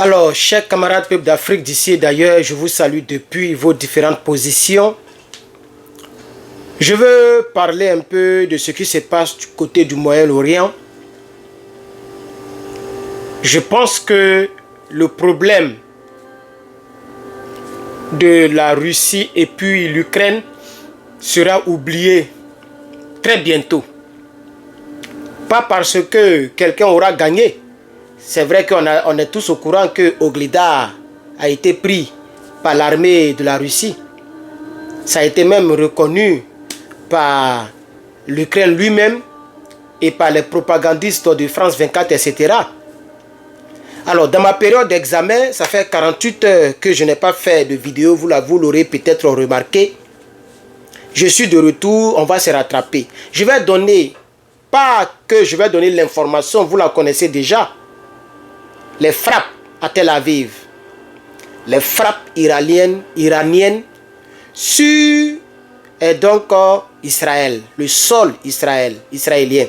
Alors, chers camarades peuples d'Afrique d'ici et d'ailleurs, je vous salue depuis vos différentes positions. Je veux parler un peu de ce qui se passe du côté du Moyen-Orient. Je pense que le problème de la Russie et puis l'Ukraine sera oublié très bientôt. Pas parce que quelqu'un aura gagné. C'est vrai qu'on est tous au courant que Oglida a été pris par l'armée de la Russie. Ça a été même reconnu par l'Ukraine lui-même et par les propagandistes de France 24, etc. Alors, dans ma période d'examen, ça fait 48 heures que je n'ai pas fait de vidéo, vous l'aurez peut-être remarqué. Je suis de retour, on va se rattraper. Je vais donner, pas que je vais donner l'information, vous la connaissez déjà. Les frappes à Tel Aviv, les frappes iraniennes sur Israël, le sol israélien.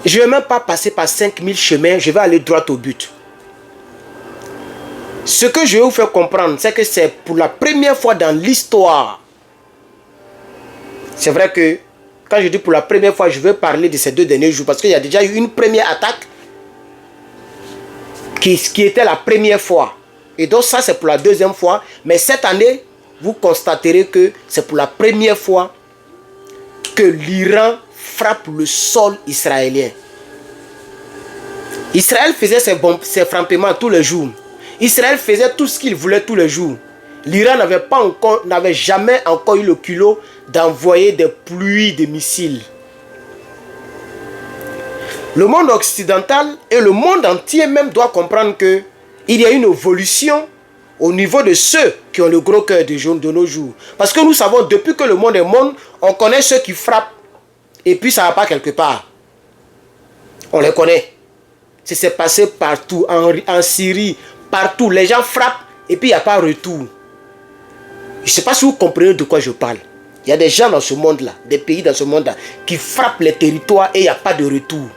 Je ne vais même pas passer par 5000 chemins, je vais aller droit au but. Ce que je vais vous faire comprendre, c'est que c'est pour la première fois dans l'histoire. C'est vrai que quand je dis pour la première fois, je veux parler de ces 2 derniers jours parce qu'il y a déjà eu une première attaque qui était la première fois. Et donc ça, c'est pour la 2e fois. Mais cette année, vous constaterez que c'est pour la première fois que l'Iran frappe le sol israélien. Israël faisait ses frappements tous les jours. Israël faisait tout ce qu'il voulait tous les jours. L'Iran n'avait jamais encore eu le culot d'envoyer des pluies de missiles. Le monde occidental et le monde entier même doit comprendre qu'il y a une évolution au niveau de ceux qui ont le gros cœur de nos jours. Parce que nous savons, depuis que le monde est monde, on connaît ceux qui frappent et puis ça ne va pas quelque part. On les connaît. C'est passé partout, en Syrie, partout. Les gens frappent et puis il n'y a pas de retour. Je ne sais pas si vous comprenez de quoi je parle. Il y a des gens dans ce monde-là, des pays dans ce monde-là, qui frappent les territoires et il n'y a pas de retour.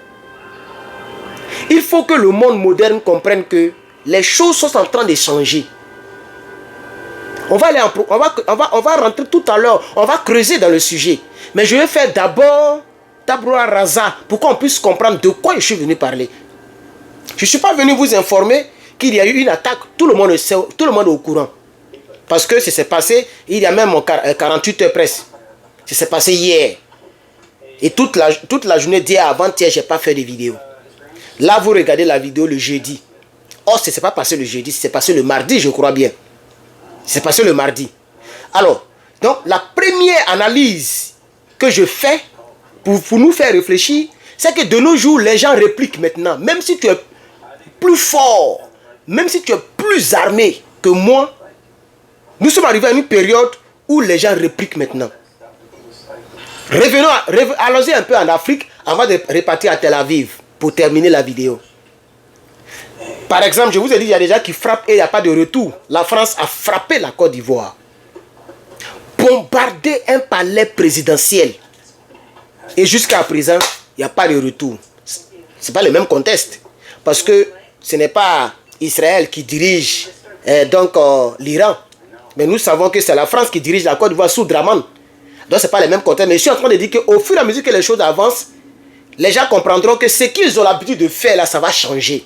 Il faut que le monde moderne comprenne que les choses sont en train de changer. On va rentrer tout à l'heure, on va creuser dans le sujet. Mais je vais faire d'abord tabula rasa pour qu'on puisse comprendre de quoi je suis venu parler. Je ne suis pas venu vous informer qu'il y a eu une attaque, tout le monde est au courant. Parce que ça s'est passé, il y a même 48 heures presque. Ça s'est passé hier. Et toute la journée d'hier, avant-hier, je n'ai pas fait de vidéo. Là, vous regardez la vidéo le jeudi. Oh, ce n'est pas passé le jeudi, c'est passé le mardi, je crois bien. C'est passé le mardi. Alors, donc, la première analyse que je fais pour nous faire réfléchir, c'est que de nos jours, les gens répliquent maintenant. Même si tu es plus fort, même si tu es plus armé que moi, nous sommes arrivés à une période où les gens répliquent maintenant. Allons-y un peu en Afrique avant de repartir à Tel Aviv pour terminer la vidéo. Par exemple, je vous ai dit, il y a des gens qui frappent et il n'y a pas de retour. La France a frappé la Côte d'Ivoire. Bombardé un palais présidentiel. Et jusqu'à présent, il n'y a pas de retour. Ce n'est pas le même contexte. Parce que ce n'est pas Israël qui dirige l'Iran. Mais nous savons que c'est la France qui dirige la Côte d'Ivoire sous Draman. Donc ce n'est pas le même contexte. Mais je suis en train de dire qu'au fur et à mesure que les choses avancent, les gens comprendront que ce qu'ils ont l'habitude de faire là, ça va changer.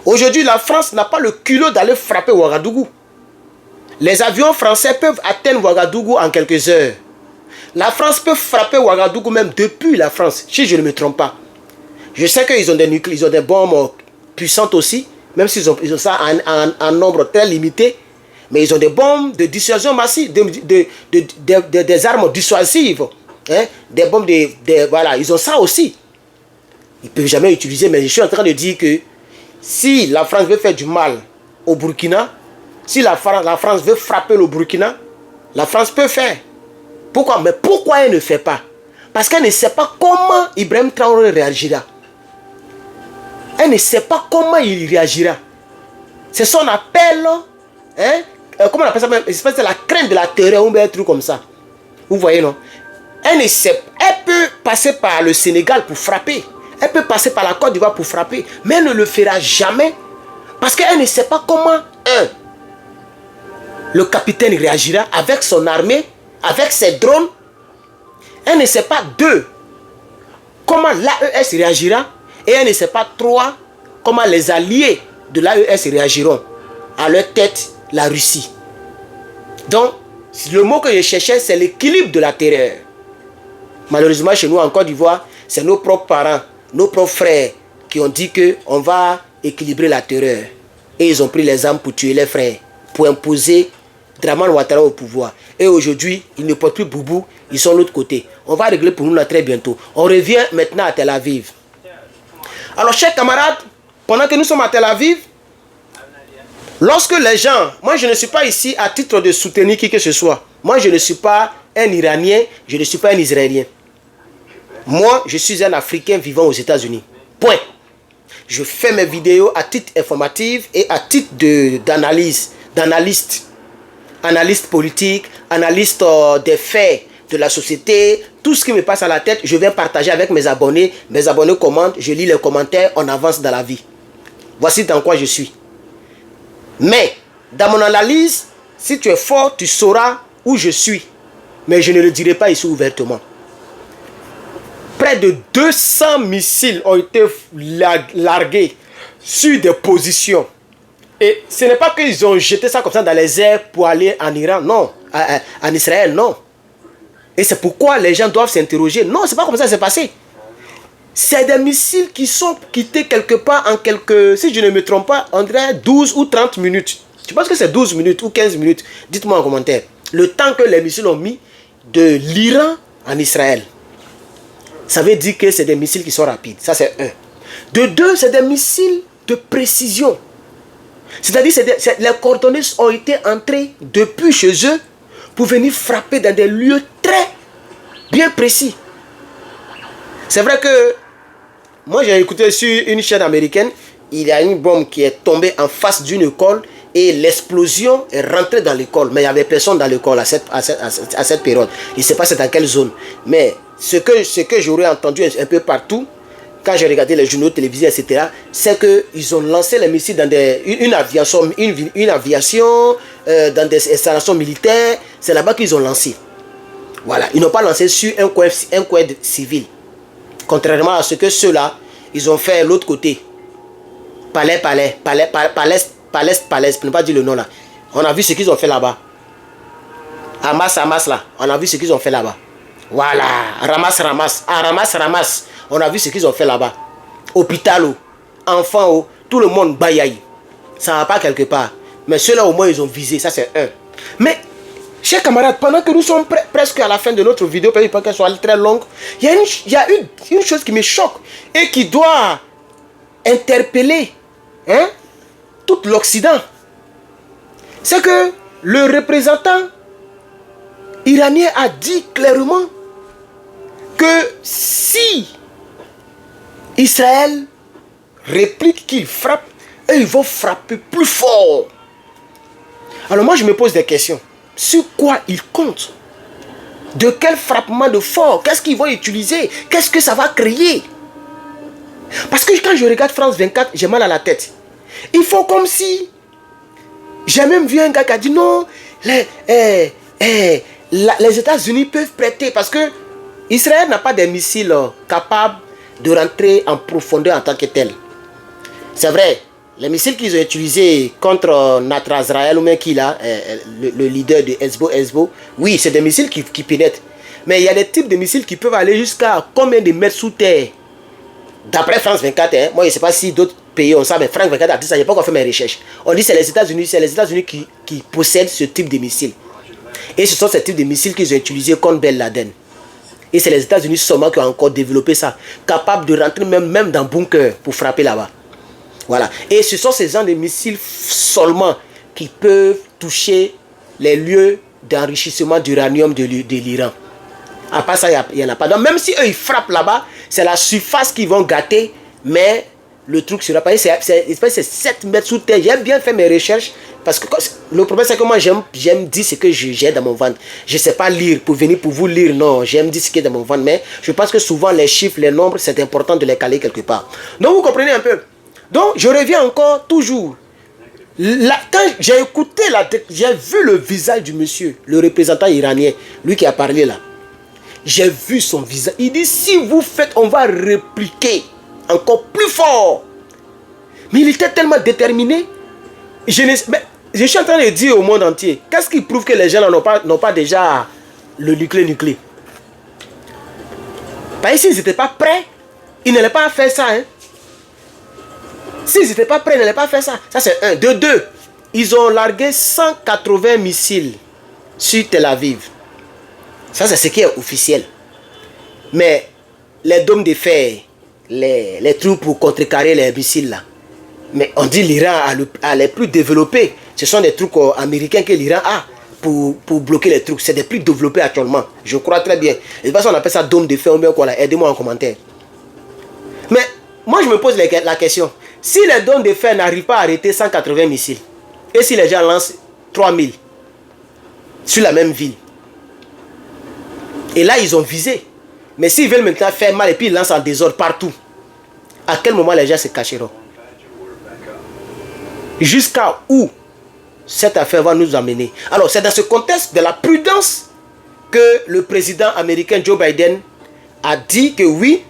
Aujourd'hui, la France n'a pas le culot d'aller frapper Ouagadougou. Les avions français peuvent atteindre Ouagadougou en quelques heures. La France peut frapper Ouagadougou même depuis la France, si je ne me trompe pas. Je sais qu'ils ont des nucléaires, ils ont des bombes puissantes aussi, même s'ils ont ça en nombre très limité. Mais ils ont des bombes de dissuasion massive, des armes dissuasives. Hein? Des bombes voilà, ils ont ça aussi. Ils ne peuvent jamais utiliser, mais je suis en train de dire que si la France veut faire du mal au Burkina, si la France veut frapper le Burkina, la France peut faire. Pourquoi? Mais pourquoi elle ne fait pas? Parce qu'elle ne sait pas comment Ibrahim Traoré réagira. Elle ne sait pas comment il réagira. C'est son appel, hein? Comment on appelle ça même? C'est la crainte de la terreur ou un truc comme ça. Vous voyez, non? Elle ne sait, elle peut passer par le Sénégal pour frapper. Elle peut passer par la Côte d'Ivoire pour frapper. Mais elle ne le fera jamais Parce qu'elle ne sait pas comment, le capitaine réagira avec son armée, avec ses drones. Elle ne sait pas, 2, comment l'AES réagira. Et elle ne sait pas, 3, comment les alliés de l'AES réagiront. À leur tête, la Russie. Donc, le mot que je cherchais, c'est l'équilibre de la terreur. Malheureusement, chez nous, en Côte d'Ivoire, c'est nos propres parents, nos propres frères qui ont dit qu'on va équilibrer la terreur. Et ils ont pris les armes pour tuer les frères, pour imposer Dramane Ouattara au pouvoir. Et aujourd'hui, ils ne portent plus boubou, ils sont de l'autre côté. On va régler pour nous là très bientôt. On revient maintenant à Tel Aviv. Alors, chers camarades, pendant que nous sommes à Tel Aviv, lorsque les gens, moi je ne suis pas ici à titre de soutenir qui que ce soit. Moi je ne suis pas un Iranien, je ne suis pas un Israélien. Moi je suis un Africain vivant aux États-Unis. Point. Je fais mes vidéos à titre informatif et à titre d'analyste. Analyste politique, analyste des faits de la société. Tout ce qui me passe à la tête, je viens partager avec mes abonnés. Mes abonnés commentent, je lis les commentaires, on avance dans la vie. Voici dans quoi je suis. Mais, dans mon analyse, si tu es fort, tu sauras où je suis. Mais je ne le dirai pas ici ouvertement. Près de 200 missiles ont été largués sur des positions. Et ce n'est pas qu'ils ont jeté ça comme ça dans les airs pour aller en Iran, non. En Israël, non. Et c'est pourquoi les gens doivent s'interroger. Non, c'est pas comme ça que c'est passé. C'est des missiles qui sont quittés quelque part en quelques... Si je ne me trompe pas, on dirait 12 ou 30 minutes. Tu penses que c'est 12 minutes ou 15 minutes? Dites-moi en commentaire. Le temps que les missiles ont mis de l'Iran en Israël. Ça veut dire que c'est des missiles qui sont rapides. Ça, c'est un. De 2, c'est des missiles de précision. C'est-à-dire que les coordonnées ont été entrées depuis chez eux pour venir frapper dans des lieux très bien précis. C'est vrai que moi j'ai écouté sur une chaîne américaine, il y a une bombe qui est tombée en face d'une école et l'explosion est rentrée dans l'école. Mais il n'y avait personne dans l'école à cette période. Je ne sais pas c'est dans quelle zone. Mais ce que j'aurais entendu un peu partout, quand j'ai regardé les journaux télévisés, etc., c'est qu'ils ont lancé les missiles dans une aviation dans des installations militaires. C'est là-bas qu'ils ont lancé. Voilà. Ils n'ont pas lancé sur un coin civil. Contrairement à ce que ceux-là, ils ont fait l'autre côté. Palais, pour ne pas dire le nom là. On a vu ce qu'ils ont fait là-bas. Hamas là. On a vu ce qu'ils ont fait là-bas. Voilà. Ramas. Ramas. On a vu ce qu'ils ont fait là-bas. Hôpital, enfants, tout le monde bayaille. Ça va pas quelque part. Mais ceux-là au moins ils ont visé. Ça c'est un. Mais, chers camarades, pendant que nous sommes presque à la fin de notre vidéo, pour qu'elle soit très longue, il y a une chose qui me choque et qui doit interpeller tout l'Occident. C'est que le représentant iranien a dit clairement que si Israël réplique qu'il frappe, eux ils vont frapper plus fort. Alors moi je me pose des questions. Sur quoi ils comptent? De quel frappement de fort? Qu'est-ce qu'ils vont utiliser? Qu'est-ce que ça va créer? Parce que quand je regarde France 24, j'ai mal à la tête. Ils font comme si... J'ai même vu un gars qui a dit non, les États-Unis peuvent prêter parce que Israël n'a pas de missiles capables de rentrer en profondeur en tant que tel. C'est vrai, les missiles qu'ils ont utilisés contre notre Israël ou même qui là, le leader de Hezbollah, oui, c'est des missiles qui pénètrent. Mais il y a des types de missiles qui peuvent aller jusqu'à combien de mètres sous terre? D'après France 24, moi je ne sais pas si d'autres pays ont ça, mais France 24 a dit ça, je n'ai pas encore fait mes recherches. On dit que c'est les États-Unis qui possèdent ce type de missiles. Et ce sont ces types de missiles qu'ils ont utilisés contre Ben Laden. Et c'est les États-Unis seulement qui ont encore développé ça, capable de rentrer même dans le bunker pour frapper là-bas. Voilà. Et ce sont ces gens de missiles seulement qui peuvent toucher les lieux d'enrichissement d'uranium de l'Iran. À part ça, il n'y en a pas. Donc même si eux ils frappent là-bas, c'est la surface qu'ils vont gâter, mais le truc sera pas. C'est 7 mètres sous terre. J'ai bien fait mes recherches. Parce que le problème c'est que moi j'aime dire ce que j'ai dans mon ventre. Je ne sais pas lire pour venir pour vous lire, non. J'aime dire ce qui est dans mon ventre. Mais je pense que souvent les chiffres, les nombres, c'est important de les caler quelque part. Donc vous comprenez un peu. Donc je reviens encore toujours Là, quand j'ai écouté, j'ai vu le visage du monsieur, le représentant iranien, lui qui a parlé là. J'ai vu son visage. Il dit, si vous faites, on va répliquer encore plus fort. Mais il était tellement déterminé. Je suis en train de dire au monde entier, qu'est-ce qui prouve que les gens n'ont pas déjà le nucléaire? Parce que s'ils n'étaient pas prêts, ils n'allaient pas faire ça. Hein. S'ils n'étaient pas prêts, ils n'allaient pas faire ça. Ça c'est un. De deux, ils ont largué 180 missiles sur Tel Aviv. Ça c'est ce qui est officiel. Mais les dômes de fer, les trucs pour contrecarrer les missiles là. Mais on dit l'Iran a les plus développés. Ce sont des trucs américains que l'Iran a pour bloquer les trucs. C'est des plus développés actuellement. Je crois très bien. Et de toute façon, on appelle ça dôme de fer ou bien quoi là. Aidez-moi en commentaire. Mais moi, je me pose la question. Si les dômes de fer n'arrivent pas à arrêter 180 missiles, et si les gens lancent 3000 sur la même ville, et là, ils ont visé. Mais s'ils veulent maintenant faire mal et puis ils lancent en désordre partout, à quel moment les gens se cacheront? Jusqu'à où cette affaire va nous amener? Alors, c'est dans ce contexte de la prudence que le président américain Joe Biden a dit que oui,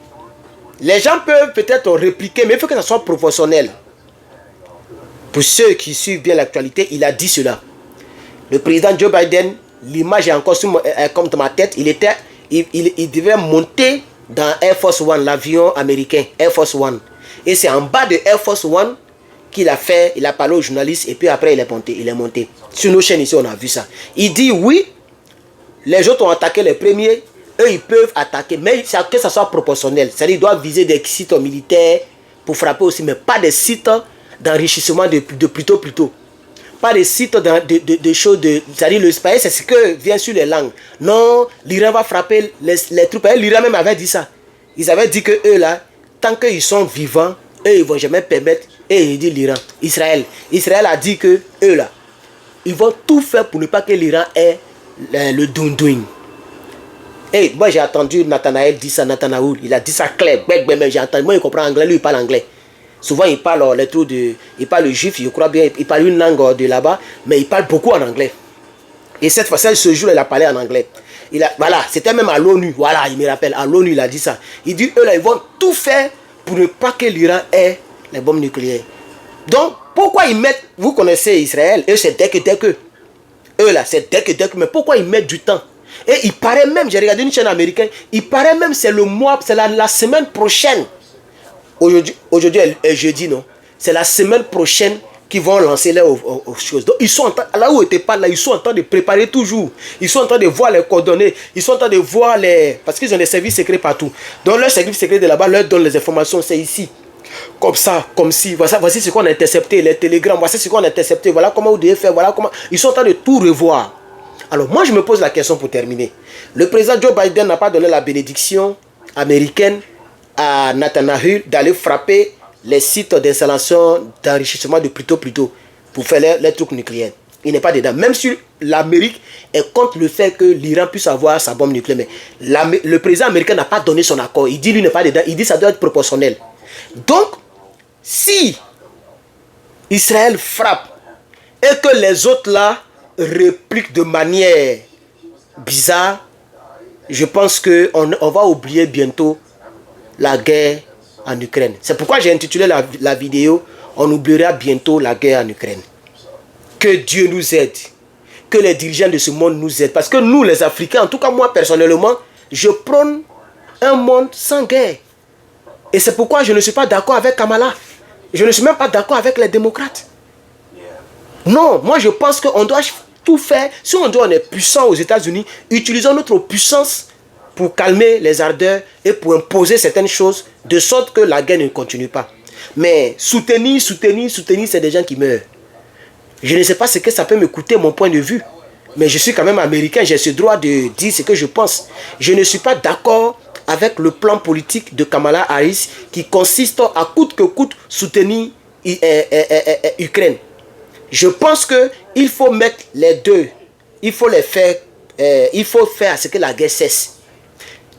les gens peuvent peut-être répliquer, mais il faut que ça soit proportionnel. Pour ceux qui suivent bien l'actualité, il a dit cela. Le président Joe Biden, l'image est encore comme dans ma tête, il devait monter dans Air Force One, l'avion américain, Air Force One. Et c'est en bas de Air Force One qu'il a fait, il a parlé aux journalistes et puis après il est monté. Sur nos chaînes ici, on a vu ça. Il dit oui, les autres ont attaqué les premiers, eux ils peuvent attaquer, mais que ça soit proportionnel. C'est-à-dire qu'ils doivent viser des sites militaires pour frapper aussi, mais pas des sites d'enrichissement de plutôt. Pas des sites de choses de... C'est-à-dire le space, c'est ce que vient sur les langues. Non, l'Iran va frapper les troupes. L'Iran même avait dit ça. Ils avaient dit que eux là, tant qu'ils sont vivants, eux ils ne vont jamais permettre. Et il dit l'Iran, Israël a dit que eux là, ils vont tout faire pour ne pas que l'Iran ait le doing. Et moi j'ai entendu Nathanaël dire ça, Nathanaoul, il a dit ça clair, mais j'ai entendu, moi il comprend anglais, lui il parle anglais. Souvent il parle les trucs il parle le juif, je crois bien, il parle une langue de là-bas, mais il parle beaucoup en anglais. Et cette fois-ci, ce jour il a parlé en anglais. Voilà, c'était même à l'ONU, voilà, il me rappelle, à l'ONU il a dit ça. Il dit eux là, ils vont tout faire pour ne pas que l'Iran ait les bombes nucléaires. Donc, pourquoi ils mettent... Vous connaissez Israël, eux c'est dès que. Eux là, c'est dès que. Mais pourquoi ils mettent du temps? Et il paraît même, j'ai regardé une chaîne américaine, il paraît même c'est le mois, c'est la semaine prochaine. Aujourd'hui est jeudi, non? C'est la semaine prochaine qu'ils vont lancer les choses. Donc, ils sont en train, là où ils étaient pas là, ils sont en train de préparer toujours. Ils sont en train de voir les coordonnées. Ils sont en train de voir les... Parce qu'ils ont des services secrets partout. Donc, leur service secret de là-bas leur donne les informations, c'est ici. Comme ça, comme si, voici ce qu'on a intercepté, les télégrammes, voici ce qu'on a intercepté, voilà comment vous devez faire, voilà comment... Ils sont en train de tout revoir. Alors, moi, je me pose la question pour terminer. Le président Joe Biden n'a pas donné la bénédiction américaine à Netanyahu d'aller frapper les sites d'installation d'enrichissement de plutôt pour faire les trucs nucléaires. Il n'est pas dedans. Même si l'Amérique est contre le fait que l'Iran puisse avoir sa bombe nucléaire. Mais le président américain n'a pas donné son accord. Il dit lui n'est pas dedans. Il dit ça doit être proportionnel. Donc, si Israël frappe et que les autres là répliquent de manière bizarre, je pense qu'on va oublier bientôt la guerre en Ukraine. C'est pourquoi j'ai intitulé la vidéo « On oubliera bientôt la guerre en Ukraine ». Que Dieu nous aide. Que les dirigeants de ce monde nous aident. Parce que nous, les Africains, en tout cas moi personnellement, je prône un monde sans guerre. Et c'est pourquoi je ne suis pas d'accord avec Kamala. Je ne suis même pas d'accord avec les démocrates. Non, moi je pense qu'on doit tout faire. Si on est puissant aux États-Unis, utilisons notre puissance pour calmer les ardeurs et pour imposer certaines choses de sorte que la guerre ne continue pas. Mais soutenir, c'est des gens qui meurent. Je ne sais pas ce que ça peut me coûter, mon point de vue. Mais je suis quand même américain, j'ai ce droit de dire ce que je pense. Je ne suis pas d'accord avec le plan politique de Kamala Harris qui consiste à coûte que coûte soutenir Ukraine. Je pense qu'il faut mettre les deux. Il faut les faire. Il faut faire à ce que la guerre cesse.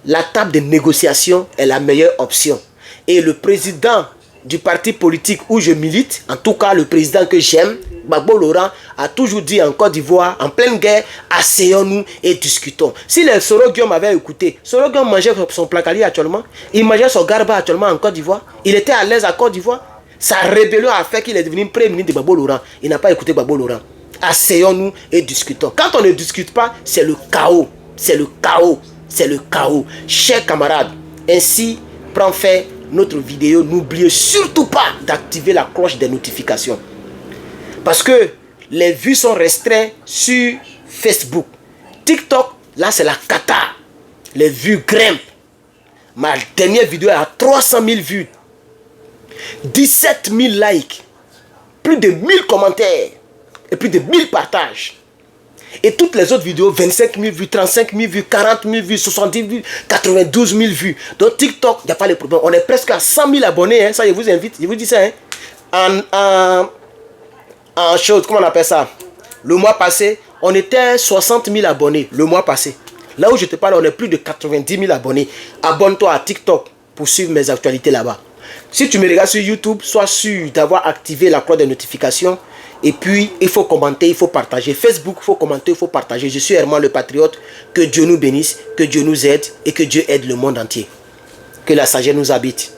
La table de négociation est la meilleure option. Et le président du parti politique où je milite, en tout cas le président que j'aime, Gbagbo Laurent a toujours dit en Côte d'Ivoire, en pleine guerre, asseyons-nous et discutons. Si les Soro Guillaume avaient écouté, Soro Guillaume mangeait son placali actuellement, il mangeait son garba actuellement en Côte d'Ivoire, il était à l'aise à Côte d'Ivoire. Sa rébellion a fait qu'il est devenu premier ministre de Gbagbo Laurent. Il n'a pas écouté Gbagbo Laurent. Asseyons-nous et discutons. Quand on ne discute pas, c'est le chaos. C'est le chaos. C'est le chaos. Chers camarades, ainsi prend fait notre vidéo. N'oubliez surtout pas d'activer la cloche des notifications. Parce que les vues sont restreintes sur Facebook. TikTok, là c'est la cata. Les vues grimpent. Ma dernière vidéo a 300 000 vues. 17 000 likes. Plus de 1000 commentaires. Et plus de 1000 partages. Et toutes les autres vidéos, 25 000 vues, 35 000 vues, 40 000 vues, 70 000 vues, 92 000 vues. Donc TikTok, il n'y a pas de problème. On est presque à 100 000 abonnés. Hein. Ça, je vous invite. Je vous dis ça. Hein. En chose, comment on appelle ça? Le mois passé, on était 60 000 abonnés. Le mois passé. Là où je te parle, on est plus de 90 000 abonnés. Abonne-toi à TikTok pour suivre mes actualités là-bas. Si tu me regardes sur YouTube, sois sûr d'avoir activé la cloche de notification. Et puis, il faut commenter, il faut partager. Facebook, il faut commenter, il faut partager. Je suis Herman le Patriote. Que Dieu nous bénisse, que Dieu nous aide et que Dieu aide le monde entier. Que la sagesse nous habite.